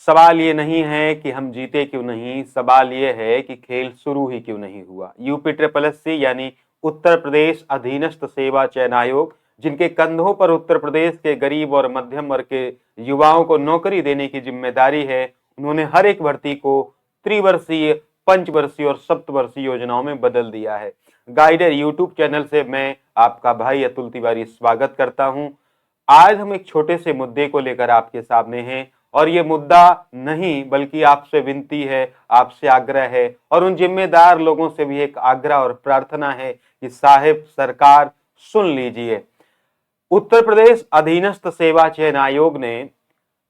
सवाल ये नहीं है कि हम जीते क्यों नहीं, सवाल ये है कि खेल शुरू ही क्यों नहीं हुआ। यूपी ट्रिपल एससी यानी उत्तर प्रदेश अधीनस्थ सेवा चयन आयोग, जिनके कंधों पर उत्तर प्रदेश के गरीब और मध्यम वर्ग के युवाओं को नौकरी देने की जिम्मेदारी है, उन्होंने हर एक भर्ती को त्रिवर्षीय, पंचवर्षीय और सप्तवर्षीय योजनाओं में बदल दिया है। गाइडर यूट्यूब चैनल से मैं आपका भाई अतुल तिवारी स्वागत करता हूं। आज हम एक छोटे से मुद्दे को लेकर आपके सामने हैं और ये मुद्दा नहीं बल्कि आपसे विनती है, आपसे आग्रह है और उन जिम्मेदार लोगों से भी एक आग्रह और प्रार्थना है कि साहिब सरकार सुन लीजिए। उत्तर प्रदेश अधीनस्थ सेवा चयन आयोग ने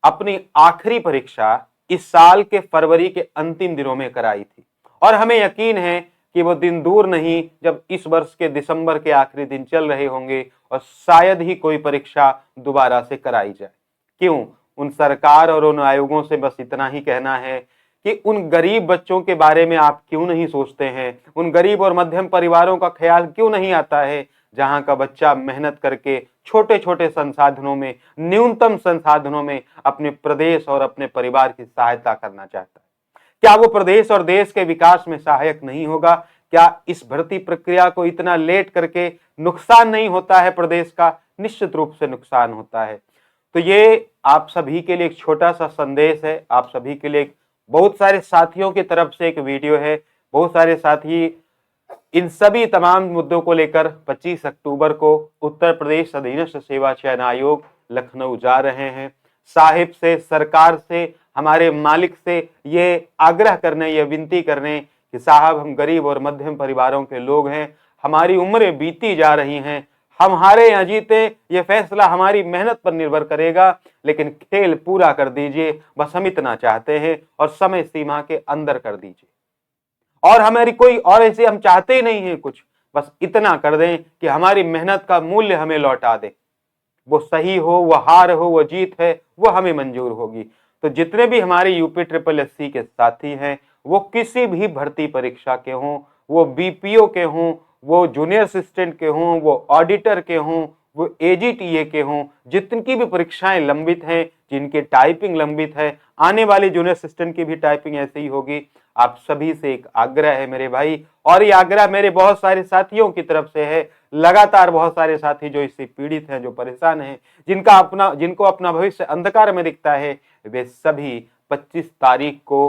अपनी आखिरी परीक्षा इस साल के फरवरी के अंतिम दिनों में कराई थी और हमें यकीन है कि वो दिन दूर नहीं जब इस वर्ष के दिसंबर के आखिरी दिन चल रहे होंगे और शायद ही कोई परीक्षा दोबारा से कराई जाए। क्यों? उन सरकार और उन आयोगों से बस इतना ही कहना है कि उन गरीब बच्चों के बारे में आप क्यों नहीं सोचते हैं, उन गरीब और मध्यम परिवारों का ख्याल क्यों नहीं आता है जहां का बच्चा मेहनत करके छोटे छोटे संसाधनों में, न्यूनतम संसाधनों में अपने प्रदेश और अपने परिवार की सहायता करना चाहता है। क्या वो प्रदेश और देश के विकास में सहायक नहीं होगा? क्या इस भर्ती प्रक्रिया को इतना लेट करके नुकसान नहीं होता है प्रदेश का? निश्चित रूप से नुकसान होता है। तो ये आप सभी के लिए एक छोटा सा संदेश है, आप सभी के लिए बहुत सारे साथियों की तरफ से एक वीडियो है। बहुत सारे साथी इन सभी तमाम मुद्दों को लेकर 25 अक्टूबर को उत्तर प्रदेश अधीनस्थ सेवा चयन आयोग लखनऊ जा रहे हैं। साहिब से, सरकार से, हमारे मालिक से ये आग्रह करने, ये विनती करने कि साहब हम गरीब और मध्यम परिवारों के लोग हैं, हमारी उम्रें बीती जा रही हैं, हम हारे या जीते ये फैसला हमारी मेहनत पर निर्भर करेगा, लेकिन खेल पूरा कर दीजिए, बस हम इतना चाहते हैं और समय सीमा के अंदर कर दीजिए। और हमारी कोई और ऐसे हम चाहते ही नहीं है कुछ, बस इतना कर दें कि हमारी मेहनत का मूल्य हमें लौटा दे। वो सही हो, वो हार हो, वो जीत है, वो हमें मंजूर होगी। तो जितने भी हमारे यूपी ट्रिपल एससी के साथी हैं, वो किसी भी भर्ती परीक्षा के हों, वो बीपीओ के हों, वो जूनियर असिस्टेंट के हों, वो ऑडिटर के हों, वो एजीटीए के हों, जितनी भी परीक्षाएं लंबित हैं, जिनकी टाइपिंग लंबित है, आने वाली जूनियर असिस्टेंट की भी टाइपिंग ऐसे ही होगी। आप सभी से एक आग्रह है मेरे भाई, और ये आग्रह मेरे बहुत सारे साथियों की तरफ से है। लगातार बहुत सारे साथी जो इससे पीड़ित हैं, जो परेशान हैं, जिनको अपना भविष्य अंधकार में दिखता है, वे सभी 25 तारीख को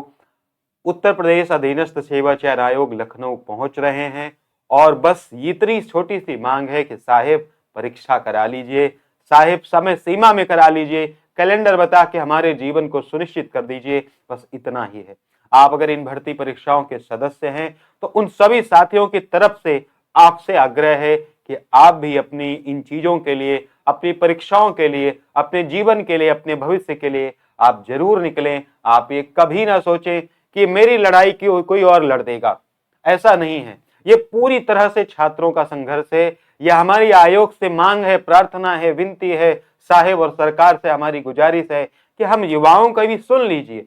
उत्तर प्रदेश अधीनस्थ सेवा चयन आयोग लखनऊ पहुंच रहे हैं। और बस इतनी छोटी सी मांग है कि साहिब परीक्षा करा लीजिए, साहिब समय सीमा में करा लीजिए, कैलेंडर बता के हमारे जीवन को सुनिश्चित कर दीजिए, बस इतना ही है। आप अगर इन भर्ती परीक्षाओं के सदस्य हैं तो उन सभी साथियों की तरफ से आपसे आग्रह है कि आप भी अपनी इन चीजों के लिए, अपनी परीक्षाओं के लिए, अपने जीवन के लिए, अपने भविष्य के लिए आप जरूर निकलें। आप ये कभी ना सोचें कि मेरी लड़ाई की कोई और लड़ देगा, ऐसा नहीं है। ये पूरी तरह से छात्रों का संघर्ष है। यह हमारी आयोग से मांग है, प्रार्थना है, विनती है। साहिब और सरकार से हमारी गुजारिश है कि हम युवाओं का भी सुन लीजिए।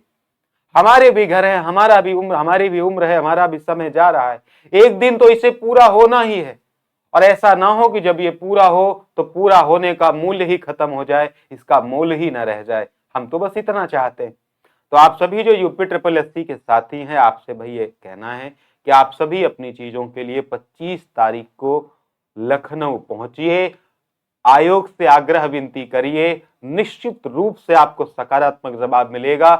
हमारे भी घर है, हमारी भी उम्र है, हमारा भी समय जा रहा है। एक दिन तो इसे पूरा होना ही है और ऐसा ना हो कि जब ये पूरा हो तो पूरा होने का मूल्य ही खत्म हो जाए, इसका मूल्य ही ना रह जाए। हम तो बस इतना चाहते हैं। तो आप सभी जो यूपी ट्रिपल एससी के साथी हैं, आपसे भाई ये कहना है कि आप सभी अपनी चीजों के लिए 25 तारीख को लखनऊ पहुंचिए, आयोग से आग्रह विनती करिए। निश्चित रूप से आपको सकारात्मक जवाब मिलेगा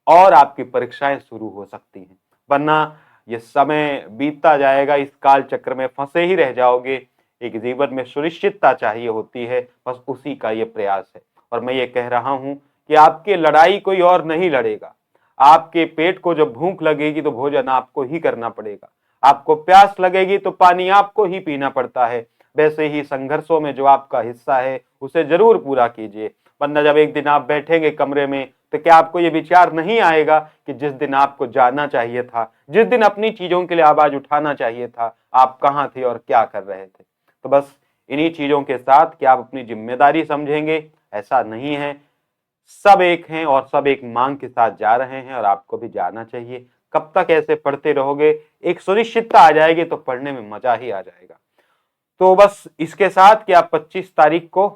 और आपकी परीक्षाएं शुरू हो सकती हैं, वरना ये समय बीतता जाएगा, इस काल चक्र में फंसे ही रह जाओगे। एक जीवन में सुनिश्चितता चाहिए होती है, बस उसी का ये प्रयास है। और मैं ये कह रहा हूं कि आपकी लड़ाई कोई और नहीं लड़ेगा। आपके पेट को जब भूख लगेगी तो भोजन आपको ही करना पड़ेगा, आपको प्यास लगेगी तो पानी आपको ही पीना पड़ता है। वैसे ही संघर्षों में जो आपका हिस्सा है उसे जरूर पूरा कीजिए, वरना जब एक दिन आप बैठेंगे कमरे में तो क्या आपको ये विचार नहीं आएगा कि जिस दिन आपको जाना चाहिए था, जिस दिन अपनी चीजों के लिए आवाज उठाना चाहिए था, आप कहां थे और क्या कर रहे थे? तो बस इन्हीं चीजों के साथ कि आप अपनी जिम्मेदारी समझेंगे, ऐसा नहीं है। सब एक हैं और सब एक मांग के साथ जा रहे हैं और आपको भी जाना चाहिए। कब तक ऐसे पढ़ते रहोगे? एक सुनिश्चितता आ जाएगी तो पढ़ने में मजा ही आ जाएगा। तो बस इसके साथ कि आप 25 तारीख को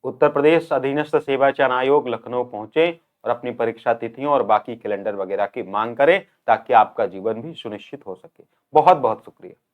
उत्तर प्रदेश अधीनस्थ सेवा चयन आयोग लखनऊ पहुंचे और अपनी परीक्षा तिथियों और बाकी कैलेंडर वगैरह की मांग करें ताकि आपका जीवन भी सुनिश्चित हो सके। बहुत बहुत शुक्रिया।